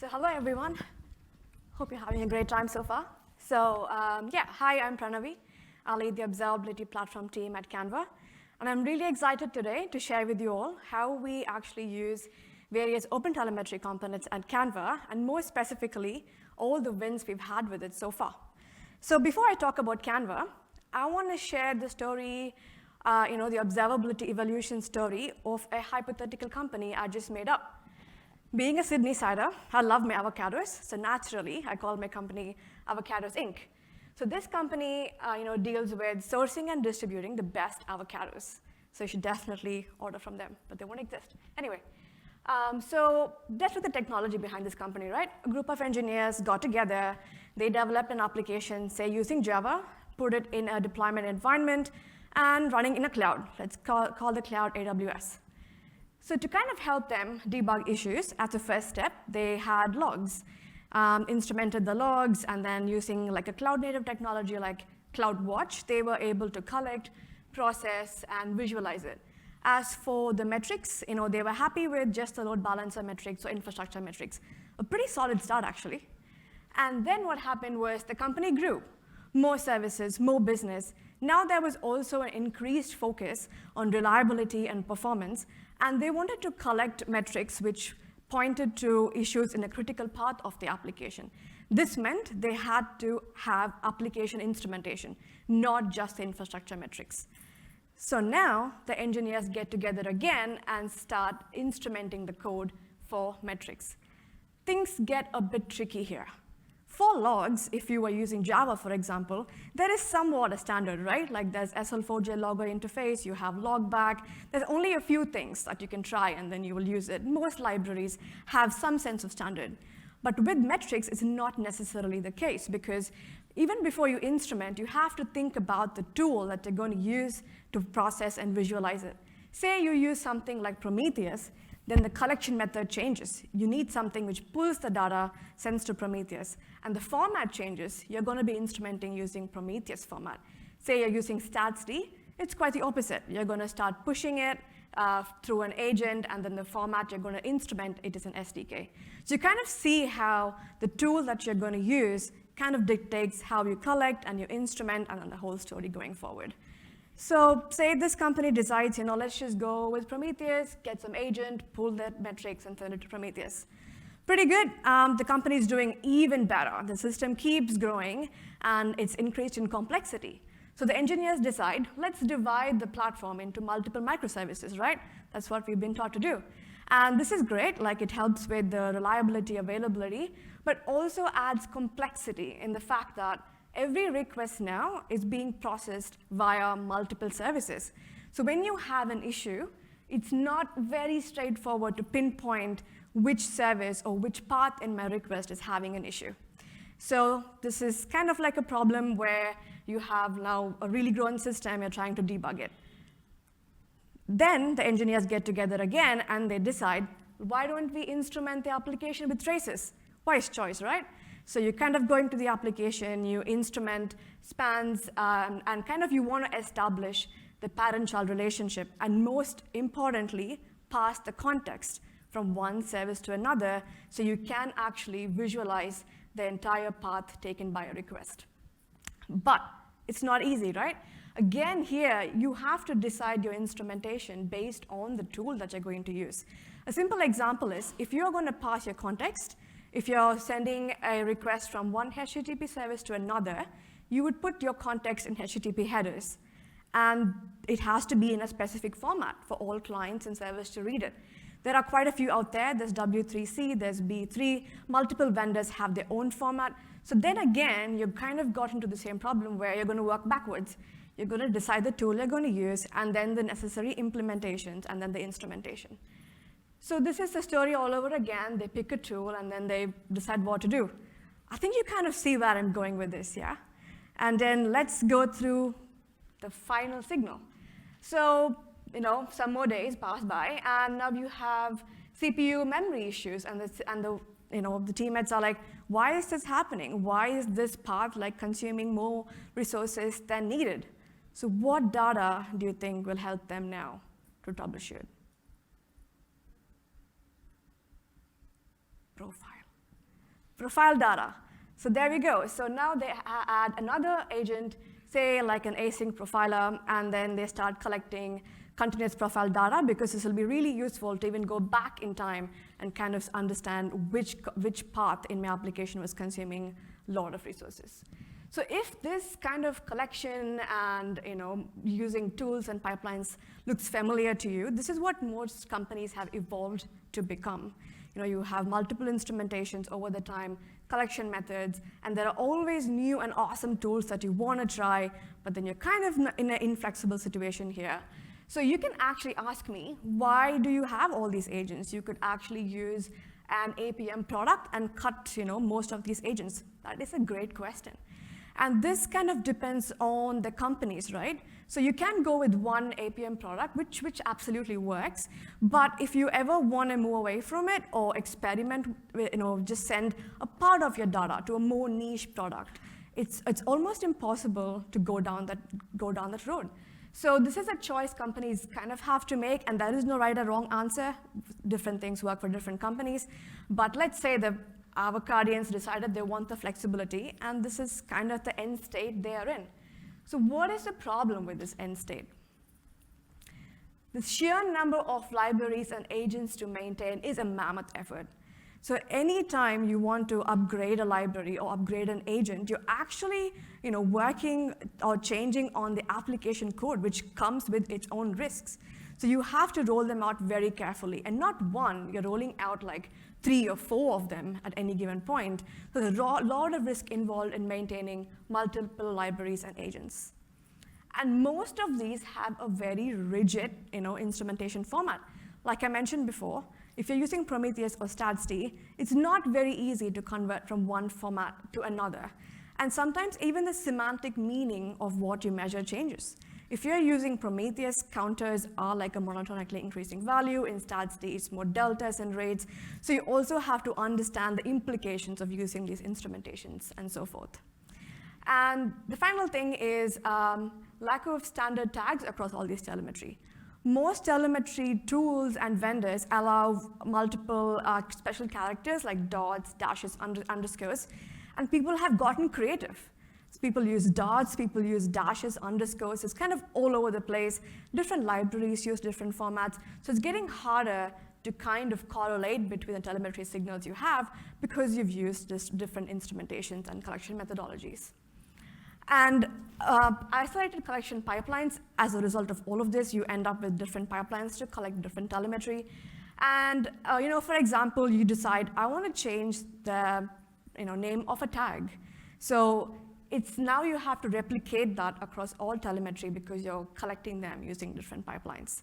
So hello, everyone. Hope you're having a great time so far. So hi, I'm Pranavi. I lead the Observability platform team at Canva. And I'm really excited today to share with you all how we actually use various OpenTelemetry components at Canva, and more specifically, all the wins we've had with it so far. So before I talk about Canva, I want to share the story, the observability evolution story of a hypothetical company I just made up. Being a Sydney-sider, I love my avocados, so naturally, I call my company Avocados Inc. So this company, deals with sourcing and distributing the best avocados. So you should definitely order from them, but they won't exist. Anyway, so that's what the technology behind this company, right? A group of engineers got together, they developed an application, say using Java, put it in a deployment environment, and running in a cloud. Let's call the cloud AWS. So to kind of help them debug issues, as a first step, they had logs, instrumented the logs, and then using like a cloud-native technology like CloudWatch, they were able to collect, process, and visualize it. As for the metrics, they were happy with just the load balancer metrics or infrastructure metrics. A pretty solid start, actually. And then what happened was the company grew. More services, more business. Now there was also an increased focus on reliability and performance, and they wanted to collect metrics which pointed to issues in a critical part of the application. This meant they had to have application instrumentation, not just the infrastructure metrics. So now the engineers get together again and start instrumenting the code for metrics. Things get a bit tricky here. For logs, if you were using Java, for example, there is somewhat a standard, right? Like there's SL4J logger interface, you have logback. There's only a few things that you can try, and then you will use it. Most libraries have some sense of standard. But with metrics, it's not necessarily the case, because even before you instrument, you have to think about the tool that you're going to use to process and visualize it. Say you use something like Prometheus, then the collection method changes. You need something which pulls the data, sends to Prometheus, and the format changes. You're going to be instrumenting using Prometheus format. Say you're using statsd, it's quite the opposite. You're going to start pushing it through an agent, and then the format you're going to instrument it is an SDK. So you kind of see how the tool that you're going to use kind of dictates how you collect and you instrument, and then the whole story going forward. So say this company decides, let's just go with Prometheus, get some agent, pull that metrics, and send it to Prometheus. Pretty good. The company is doing even better. The system keeps growing, and it's increased in complexity. So the engineers decide, let's divide the platform into multiple microservices, right? That's what we've been taught to do. And this is great, like it helps with the reliability, availability, but also adds complexity in the fact that every request now is being processed via multiple services. So when you have an issue, it's not very straightforward to pinpoint which service or which path in my request is having an issue. So this is kind of like a problem where you have now a really grown system, you're trying to debug it. Then the engineers get together again and they decide, why don't we instrument the application with traces? Wise choice, right? So you kind of go into the application, you instrument spans, and kind of you want to establish the parent-child relationship, and most importantly, pass the context from one service to another, so you can actually visualize the entire path taken by a request. But it's not easy, right? Again, here, you have to decide your instrumentation based on the tool that you're going to use. A simple example is, if you're going to pass your context, if you're sending a request from one HTTP service to another, you would put your context in HTTP headers. And it has to be in a specific format for all clients and servers to read it. There are quite a few out there. There's W3C, there's B3. Multiple vendors have their own format. So then again, you've kind of got into the same problem where you're going to work backwards. You're going to decide the tool you're going to use, and then the necessary implementations, and then the instrumentation. So this is the story all over again. They pick a tool, and then they decide what to do. I think you kind of see where I'm going with this, yeah? And then let's go through the final signal. So, some more days pass by, and now you have CPU memory issues, and the teammates are like, why is this happening? Why is this path consuming more resources than needed? So what data do you think will help them now to troubleshoot? Profile. profile data. So there we go. So now they add another agent, say like an async profiler, and then they start collecting continuous profile data, because this will be really useful to even go back in time and kind of understand which path in my application was consuming a lot of resources. So if this kind of collection and using tools and pipelines looks familiar to you, this is what most companies have evolved to become. You have multiple instrumentations over the time, collection methods, and there are always new and awesome tools that you want to try, but then you're kind of in an inflexible situation here. So you can actually ask me, why do you have all these agents? You could actually use an APM product and cut most of these agents. That is a great question. And this kind of depends on the companies, right? So you can go with one APM product, which absolutely works. But if you ever want to move away from it or experiment with, just send a part of your data to a more niche product, it's almost impossible to go down that road. So this is a choice companies kind of have to make, and there is no right or wrong answer. Different things work for different companies. But let's say the Avocardians decided they want the flexibility, and this is kind of the end state they are in. So what is the problem with this end state? The sheer number of libraries and agents to maintain is a mammoth effort. So anytime you want to upgrade a library or upgrade an agent, you're actually working or changing on the application code, which comes with its own risks. So you have to roll them out very carefully. And not one, you're rolling out like 3 or 4 of them at any given point. So there's a lot of risk involved in maintaining multiple libraries and agents. And most of these have a very rigid instrumentation format. Like I mentioned before, if you're using Prometheus or StatsD, it's not very easy to convert from one format to another. And sometimes even the semantic meaning of what you measure changes. If you're using Prometheus, counters are like a monotonically increasing value. In StatsD, it's more deltas and rates. So you also have to understand the implications of using these instrumentations and so forth. And the final thing is lack of standard tags across all these telemetry. Most telemetry tools and vendors allow multiple special characters like dots, dashes, underscores, and people have gotten creative. So people use dots, people use dashes, underscores. It's kind of all over the place. Different libraries use different formats. So it's getting harder to kind of correlate between the telemetry signals you have because you've used different instrumentations and collection methodologies. And isolated collection pipelines, as a result of all of this, you end up with different pipelines to collect different telemetry. And for example, you decide, I want to change the name of a tag. So it's now you have to replicate that across all telemetry because you're collecting them using different pipelines.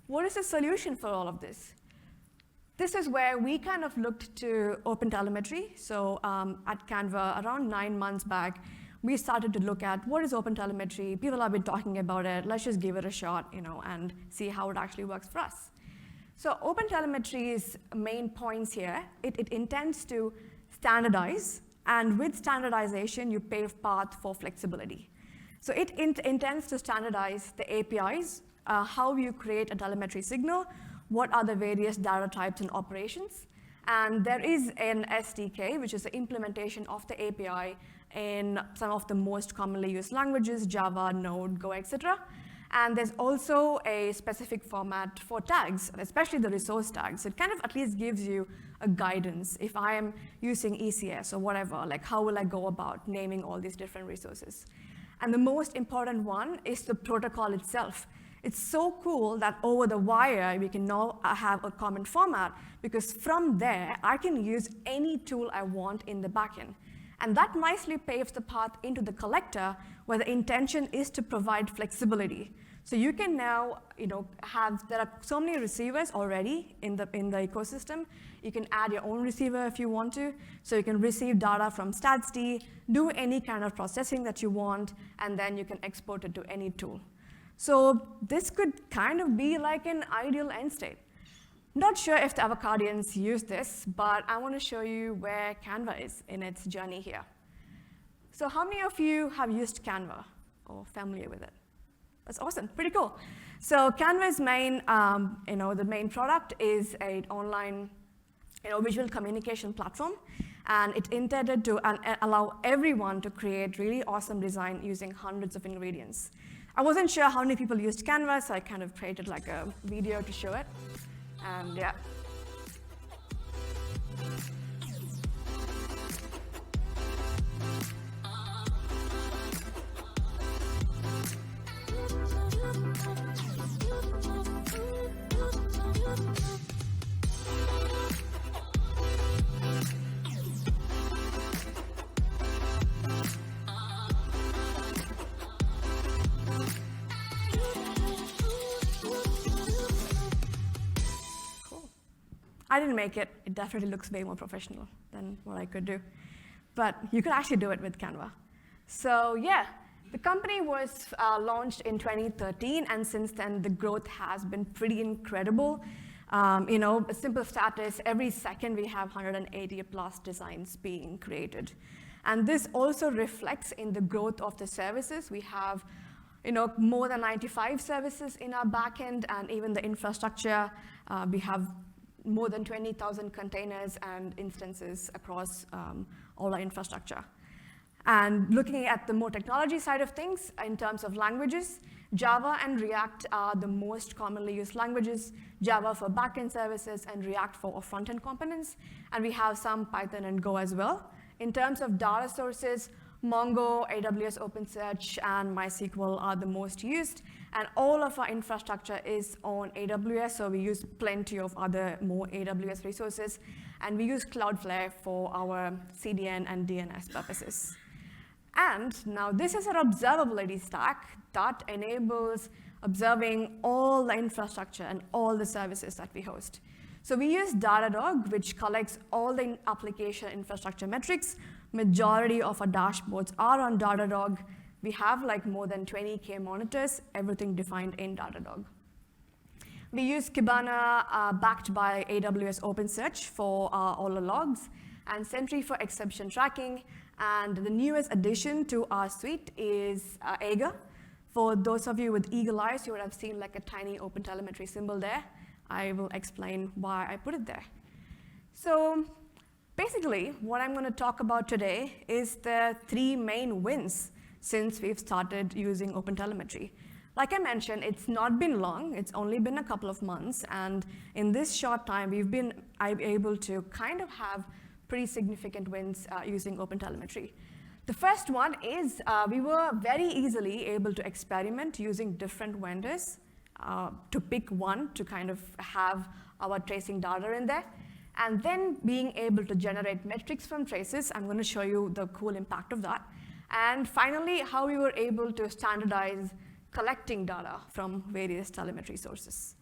What is the solution for all of this? This is where we kind of looked to OpenTelemetry. So at Canva, around 9 months back, we started to look at what is OpenTelemetry. People have been talking about it. Let's just give it a shot, and see how it actually works for us. So OpenTelemetry's main points here, it intends to standardize, and with standardization, you pave path for flexibility. So it intends to standardize the APIs, how you create a telemetry signal, what are the various data types and operations, and there is an SDK, which is the implementation of the API in some of the most commonly used languages, Java, Node, Go, etc. And there's also a specific format for tags, especially the resource tags. It kind of at least gives you a guidance. If I am using ECS or whatever, like how will I go about naming all these different resources? And the most important one is the protocol itself. It's so cool that over the wire, we can now have a common format, because from there, I can use any tool I want in the backend. And that nicely paves the path into the collector, where the intention is to provide flexibility. So you can now, there are so many receivers already in the ecosystem. You can add your own receiver if you want to. So you can receive data from StatsD, do any kind of processing that you want, and then you can export it to any tool. So this could kind of be like an ideal end state. Not sure if the Avocardians use this, but I want to show you where Canva is in its journey here. So how many of you have used Canva or familiar with it? That's awesome, pretty cool. So Canva's main, the main product is an online, visual communication platform. And it intended to allow everyone to create really awesome design using hundreds of ingredients. I wasn't sure how many people used Canva, so I kind of created like a video to show it. And yeah. I didn't make it. It definitely looks way more professional than what I could do. But you could actually do it with Canva. So yeah, the company was launched in 2013, and since then, the growth has been pretty incredible. A simple stat is every second we have 180 plus designs being created. And this also reflects in the growth of the services. We have more than 95 services in our backend, and even the infrastructure, we have more than 20,000 containers and instances across all our infrastructure. And looking at the more technology side of things, in terms of languages, Java and React are the most commonly used languages, Java for backend services and React for front-end components. And we have some Python and Go as well. In terms of data sources, Mongo, AWS OpenSearch, and MySQL are the most used. And all of our infrastructure is on AWS, so we use plenty of other more AWS resources. And we use Cloudflare for our CDN and DNS purposes. And now this is our observability stack that enables observing all the infrastructure and all the services that we host. So we use Datadog, which collects all the application infrastructure metrics. Majority of our dashboards are on Datadog. We have like more than 20K monitors, everything defined in Datadog. We use Kibana backed by AWS OpenSearch for all the logs, and Sentry for exception tracking. And the newest addition to our suite is Eager. For those of you with eagle eyes, you would have seen like a tiny OpenTelemetry symbol there. I will explain why I put it there. So basically, what I'm going to talk about today is the 3 main wins since we've started using OpenTelemetry. Like I mentioned, it's not been long. It's only been a couple of months. And in this short time, we've been able to kind of have pretty significant wins using OpenTelemetry. The first one is we were very easily able to experiment using different vendors to pick one to kind of have our tracing data in there. And then being able to generate metrics from traces. I'm going to show you the cool impact of that. And finally, how we were able to standardize collecting data from various telemetry sources.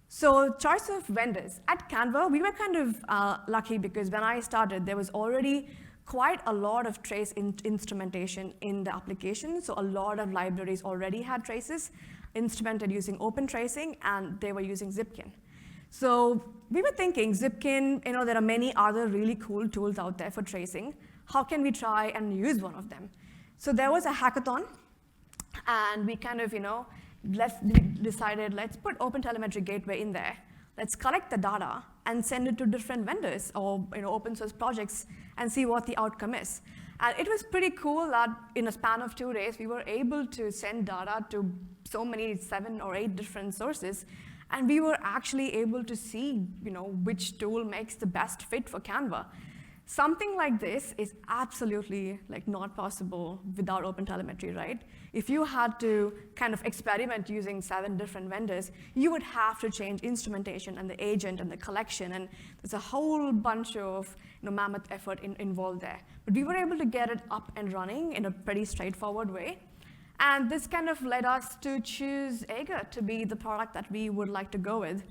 So choice of vendors. At Canva, we were kind of lucky because when I started, there was already quite a lot of trace instrumentation in the application. So a lot of libraries already had traces instrumented using open tracing, and they were using Zipkin. So we were thinking, Zipkin, there are many other really cool tools out there for tracing. How can we try and use one of them? So there was a hackathon, and we kind of, decided, let's put OpenTelemetry Gateway in there. Let's collect the data and send it to different vendors or open source projects and see what the outcome is. And it was pretty cool that in a span of 2 days, we were able to send data to so many, 7 or 8 different sources. And we were actually able to see which tool makes the best fit for Canva. Something like this is absolutely not possible without OpenTelemetry, right? If you had to kind of experiment using 7 different vendors, you would have to change instrumentation and the agent and the collection, and there's a whole bunch of mammoth effort involved there. But we were able to get it up and running in a pretty straightforward way. And this kind of led us to choose Eager to be the product that we would like to go with.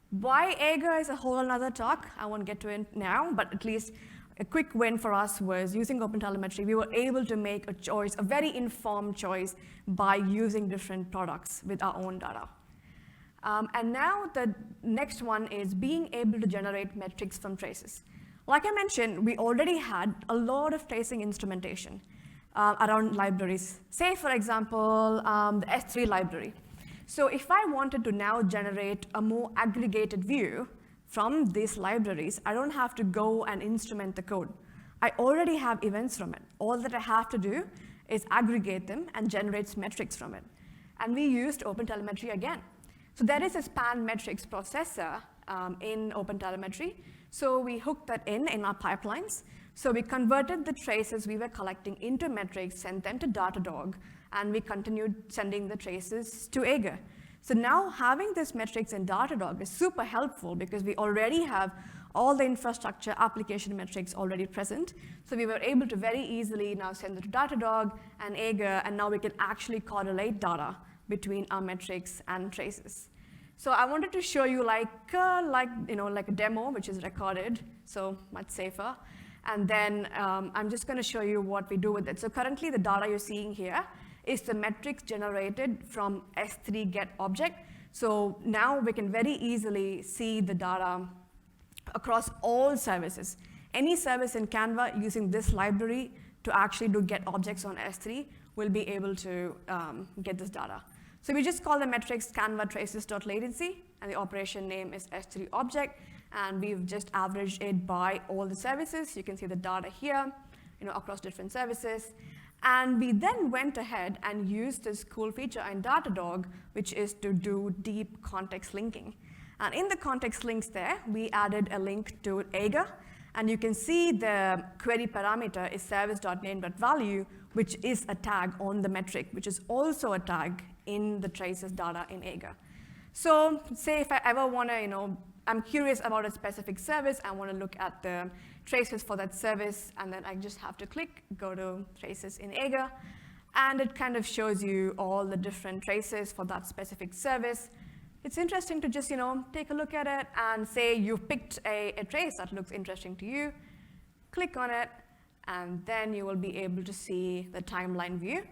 Why Eager is a whole another talk. I won't get to it now, but at least a quick win for us was using OpenTelemetry. We were able to make a choice, a very informed choice, by using different products with our own data. And now the next one is being able to generate metrics from traces. Like I mentioned, we already had a lot of tracing instrumentation around libraries. Say, for example, the S3 library. So if I wanted to now generate a more aggregated view from these libraries, I don't have to go and instrument the code. I already have events from it. All that I have to do is aggregate them and generate metrics from it. And we used OpenTelemetry again. So there is a span metrics processor in OpenTelemetry. So we hooked that in our pipelines. So we converted the traces we were collecting into metrics, sent them to Datadog, and we continued sending the traces to Eager. So now having this metrics in Datadog is super helpful because we already have all the infrastructure application metrics already present. So we were able to very easily now send it to Datadog and Eager, and now we can actually correlate data between our metrics and traces. So I wanted to show you like a demo, which is recorded, so much safer. And then I'm just going to show you what we do with it. So currently, the data you're seeing here is the metrics generated from S3 get object. So now we can very easily see the data across all services. Any service in Canva using this library to actually do get objects on S3 will be able to get this data. So we just call the metrics Canva traces.latency, and the operation name is S3 object, and we've just averaged it by all the services. You can see the data here, across different services. And we then went ahead and used this cool feature in Datadog, which is to do deep context linking. And in the context links there, we added a link to Eager, and you can see the query parameter is service.name.value, which is a tag on the metric, which is also a tag in the traces data in Eager. So say if I ever want to, I'm curious about a specific service, I want to look at the traces for that service, and then I just have to go to traces in Eager, and it kind of shows you all the different traces for that specific service. It's interesting to just, take a look at it and say you picked a trace that looks interesting to you, click on it, and then you will be able to see the timeline view.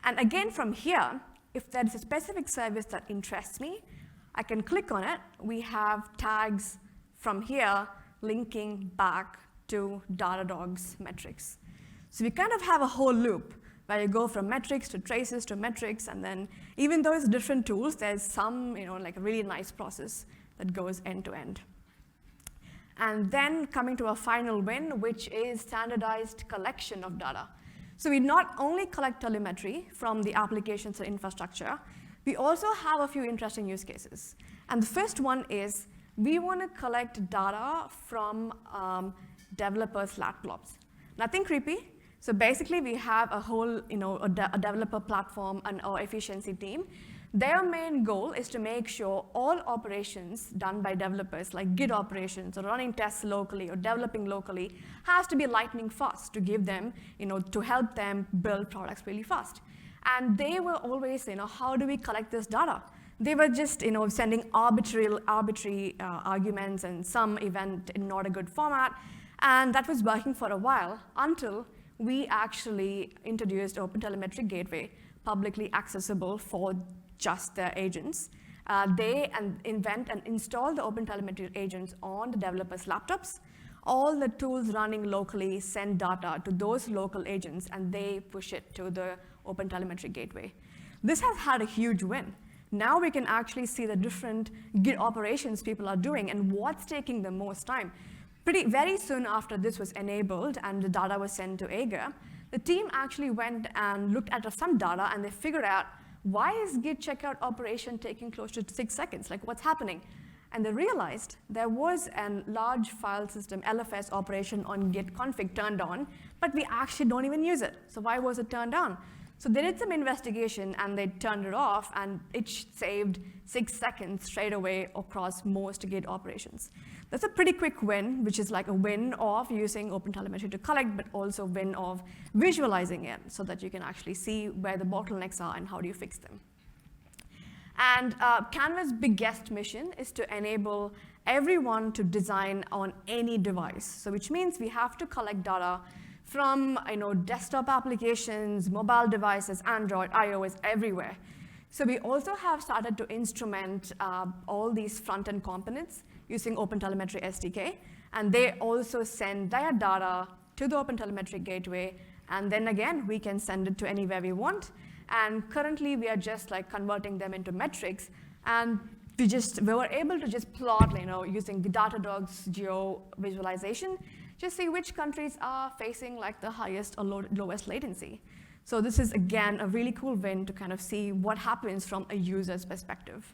And again, from here, if there is a specific service that interests me, I can click on it. We have tags from here linking back to Datadog's metrics. So we kind of have a whole loop where you go from metrics to traces to metrics, and then even though it's different tools, there's some, like a really nice process that goes end to end. And then coming to a final win, which is standardized collection of data. So we not only collect telemetry from the applications and infrastructure, we also have a few interesting use cases. And the first one is we want to collect data from developers' laptops. Nothing creepy. So basically, we have a whole, a developer platform and our efficiency team. Their main goal is to make sure all operations done by developers, like Git operations or running tests locally or developing locally, has to be lightning fast to give them, to help them build products really fast. And they were always, how do we collect this data? They were just, sending arbitrary arguments and some event in not a good format. And that was working for a while until we actually introduced OpenTelemetry Gateway, publicly accessible for just their agents. They invent and install the OpenTelemetry agents on the developers' laptops. All the tools running locally send data to those local agents, and they push it to the OpenTelemetry Gateway. This has had a huge win. Now we can actually see the different Git operations people are doing and what's taking the most time. Very soon after this was enabled and the data was sent to Eager, the team actually went and looked at some data, and they figured out, why is Git checkout operation taking close to 6 seconds? Like, what's happening? And they realized there was a large file system LFS operation on Git config turned on, but we actually don't even use it. So why was it turned on? So they did some investigation, and they turned it off, and it saved 6 seconds straight away across most Git operations. That's a pretty quick win, which is like a win of using OpenTelemetry to collect, but also win of visualizing it so that you can actually see where the bottlenecks are and how do you fix them. And Canva's biggest mission is to enable everyone to design on any device. So which means we have to collect data from desktop applications, mobile devices, Android, iOS, everywhere. So we also have started to instrument all these front-end components using OpenTelemetry SDK, and they also send their data to the OpenTelemetry Gateway, and then again, we can send it to anywhere we want. And currently, we are just converting them into metrics, and we were able to just plot, using the Datadog's geo visualization, just see which countries are facing like the highest or lowest latency. So this is, again, a really cool win to kind of see what happens from a user's perspective.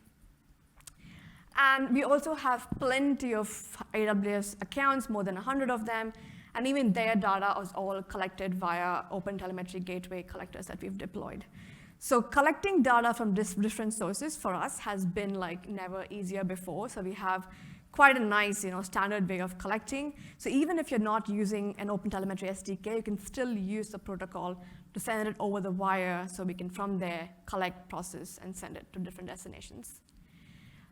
And we also have plenty of AWS accounts, more than 100 of them, and even their data is all collected via OpenTelemetry gateway collectors that we've deployed. So collecting data from different sources for us has been like never easier before. So we have quite a nice standard way of collecting. So even if you're not using an OpenTelemetry SDK, you can still use the protocol to send it over the wire so we can from there collect, process, and send it to different destinations.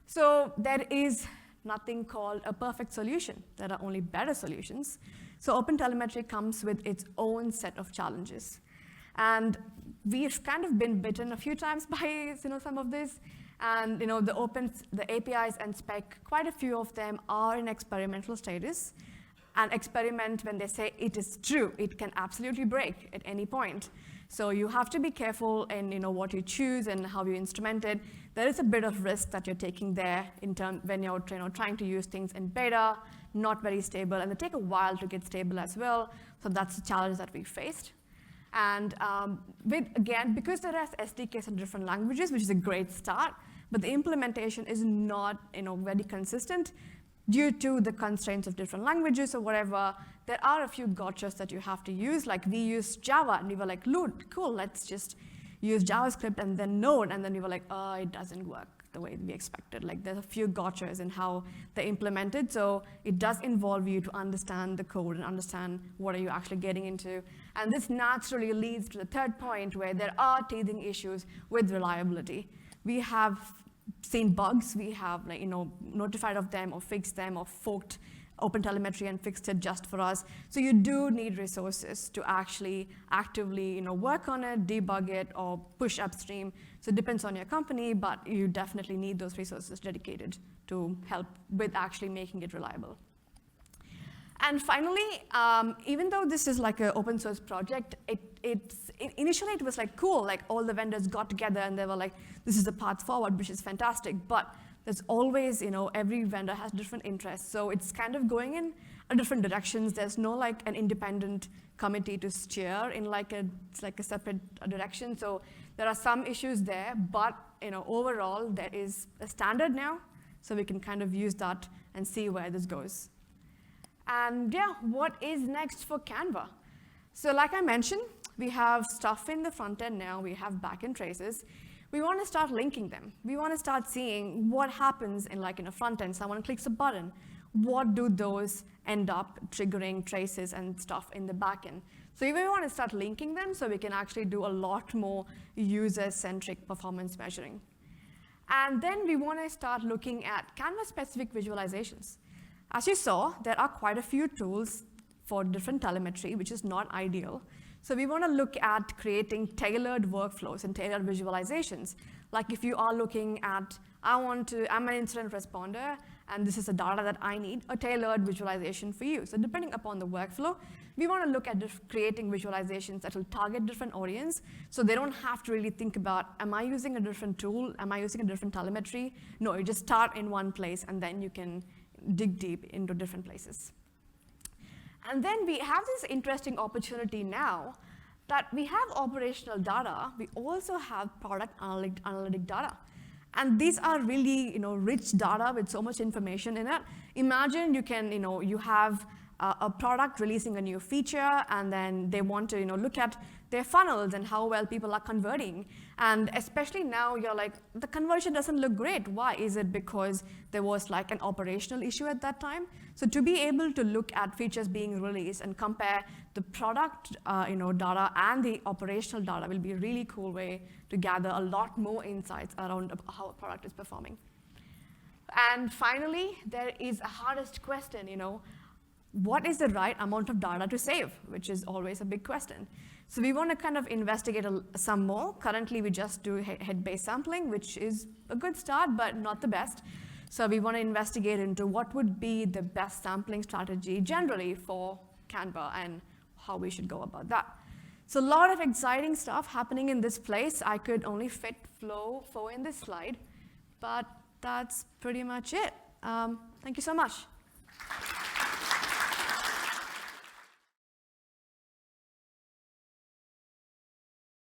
So there is nothing called a perfect solution. There are only better solutions. So OpenTelemetry comes with its own set of challenges. And we've kind of been bitten a few times by some of this. And the APIs and spec, quite a few of them are in experimental status. And experiment, when they say it is true, it can absolutely break at any point. So you have to be careful in what you choose and how you instrument it. There is a bit of risk that you're taking there when you're trying to use things in beta, not very stable, and they take a while to get stable as well. So that's the challenge that we faced. And because there are SDKs in different languages, which is a great start, but the implementation is not very consistent due to the constraints of different languages or whatever. There are a few gotchas that you have to use. Like we used Java, and we were like, cool, let's just use JavaScript and then Node. And then we were like, oh, it doesn't work the way we expected. Like there's a few gotchas in how they implemented. So it does involve you to understand the code and understand what are you actually getting into. And this naturally leads to the third point where there are teething issues with reliability. We have seen bugs, we have notified of them or fixed them or forked OpenTelemetry and fixed it just for us. So you do need resources to actually actively work on it, debug it, or push upstream. So it depends on your company, but you definitely need those resources dedicated to help with actually making it reliable. And finally, even though this is like an open source project, initially it was like cool, like all the vendors got together and they were like, this is the path forward, which is fantastic. But there's always, every vendor has different interests. So it's kind of going in different directions. There's no like an independent committee to steer in it's like a separate direction. So there are some issues there, but overall there is a standard now. So we can kind of use that and see where this goes. And yeah, what is next for Canva? So like I mentioned, we have stuff in the front end now. We have backend traces. We want to start linking them. We want to start seeing what happens in a front end. Someone clicks a button. What do those end up triggering traces and stuff in the backend? So we want to start linking them so we can actually do a lot more user-centric performance measuring. And then we want to start looking at Canva-specific visualizations. As you saw, there are quite a few tools for different telemetry, which is not ideal. So we want to look at creating tailored workflows and tailored visualizations. Like if you are looking at, I'm an incident responder, and this is the data that I need, a tailored visualization for you. So depending upon the workflow, we want to look at creating visualizations that will target different audience, so they don't have to really think about, am I using a different tool? Am I using a different telemetry? No, you just start in one place, and then you can dig deep into different places. And then we have this interesting opportunity now that we have operational data, we also have product analytic data. And these are really rich data with so much information in it. Imagine you have a product releasing a new feature, and then they want to look at their funnels and how well people are converting. And especially now, you're like, the conversion doesn't look great. Why? Is it because there was like an operational issue at that time? So to be able to look at features being released and compare the product data and the operational data will be a really cool way to gather a lot more insights around how a product is performing. And finally, there is a hardest question, what is the right amount of data to save, which is always a big question. So we want to kind of investigate some more. Currently, we just do head-based sampling, which is a good start, but not the best. So we want to investigate into what would be the best sampling strategy generally for Canva and how we should go about that. So a lot of exciting stuff happening in this place. I could only fit flow in this slide, but that's pretty much it. Thank you so much.